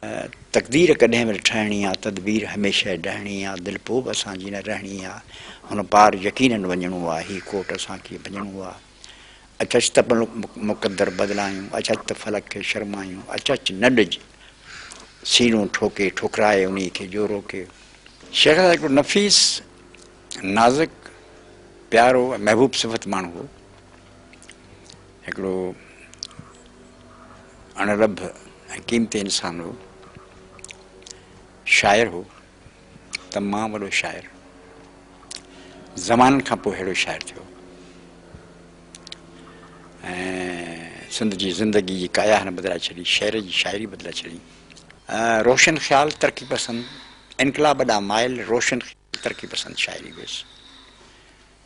तक़दीर कॾहिं बि ठहणी आहे, तदबीर हमेशह ॾहणी आहे, दिलि पोइ बि असांजी न रहणी आहे, हुन पार यकीनन वञिणो आहे, हीउ कोट असांखे भञिणो आहे। अचु त मुक़दर बदिलायूं, अचु त फलक खे शर्मायूं, अचु न ॾिज सीनो ठोके ठुकराए उन खे जोरो के। शेख हिकिड़ो नफ़ीस नाज़ुक प्यारो महबूब सिफ़त माण्हू हो, हिकिड़ो अणरभ ऐं क़ीमती इंसान हो, शाइर हो, तमामु वॾो शाइर, ज़माननि खां पोइ अहिड़ो शाइर थियो ऐं सिंध जी ज़िंदगी जी काया हिन बदिलाए छॾी, शेर जी शाइरी बदिलाए छॾी। रोशन ख़्याल तरक़ी पसंद, इनकलाब ॾांहुं माइल, रोशन तरक़ी पसंद शाइरी हुयसि,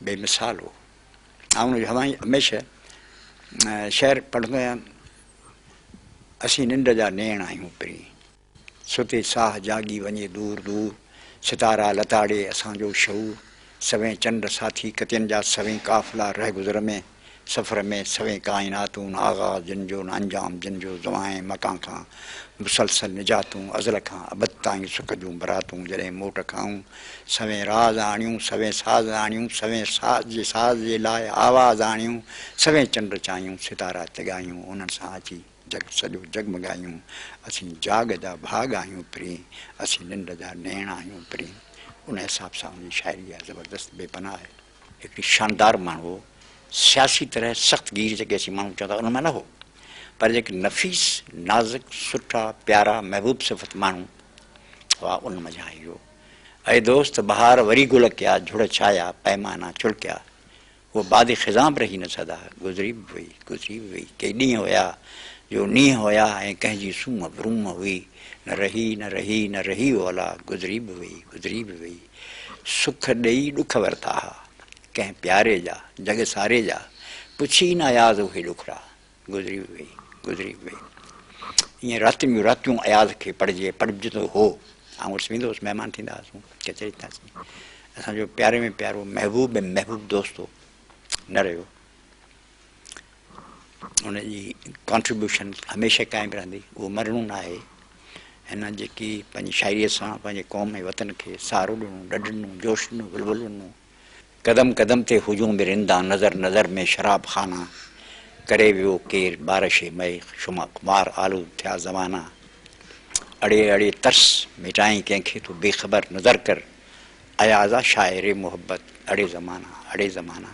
बेमिसाल हो। ऐं उनजो हमेशह शेर पढ़ंदो आहियां, असीं निंड जा नेण आहियूं पहिरीं, सुते साह जागी वञे दूर दूर, सितारा लताड़े असांजो शऊर, सवें चंड साथी कतियनि जा सवें काफ़िला रह गुज़र में, सफ़र में सवें काइनातूं, आगाज़ जिन जो अंजाम जिन जो, ज़वाएं मकां खां मुसलसल निजातूं, अज़ल खां अबद ताईं सुख जूं बरातूं, जॾहिं मोट खाऊं सवें राज़ आणियूं, सवें साज़ आणियूं, सवें साज़ जे लाइ आवाज़ आणियूं, सवें चंड चाहियूं, सितारा तिॻायूं, उन्हनि सां अची जग सॼो जगमगायूं, असीं जाग जा भाग आहियूं प्री, असीं निंड जा नेण आहियूं प्री। उन हिसाब सां उनजी शाइरी आहे ज़बरदस्त, बेपनाह आहे। हिकिड़ी शानदार माण्हू हो, सियासी तरह सख़्त गीर जेके असीं माण्हू चवंदा उन में न हो, पर जेके नफ़ीस नाज़ुक सुठा प्यारा महबूब सिफ़त माण्हू हुआ उन मज़ा आई हो। अरे दोस्त बहार वरी गुल कया, झुड़ छाया पैमाना चुड़किया, वो बाद ख़िज़ां बि रही न सदा, गुज़री बि वई, के ॾींहं हुया जो नींहं हुया ऐं कंहिंजी सूम ब्रूम हुई, न रही ओला, गुज़री बि वई, सुख ॾेई ॾुख वरिता हा कंहिं प्यारे जा, जग सारे जा, पुछी न याद उहे ॾुखड़ा, गुज़री बि वई। ईअं रातियुनि जूं रातियूं अयाज़ खे पढ़जंदो हो। ऐं उर्स वेंदो हुउसि, महिमान थींदा हुआसीं, कचहरी तासीं, असांजो प्यारे में प्यारो महबूब ऐं महबूब दोस्त हो, न रहियो। उनजी कॉन्ट्रीब्यूशन हमेशह क़ाइमु रहंदी, उहो मरणो न आहे। हिन जेकी पंहिंजी शाइरीअ सां पंहिंजे क़ौम ऐं वतन खे सहारो ॾिनो, ॾढ ॾिनो, जोश ॾिनो, बुलबुल ॾिनो। कदम कदम ते हुजूं बि रिंदा, नज़र नज़र में शराब खाना, करे वियो केरु बारिश मए शुमा खुमार आलू थिया ज़माना, अड़े अड़े तरस मिटाई कंहिंखे तूं बेख़बर नज़र कर, अयाज़ा शाइर मोहब्बत अड़े ज़माना।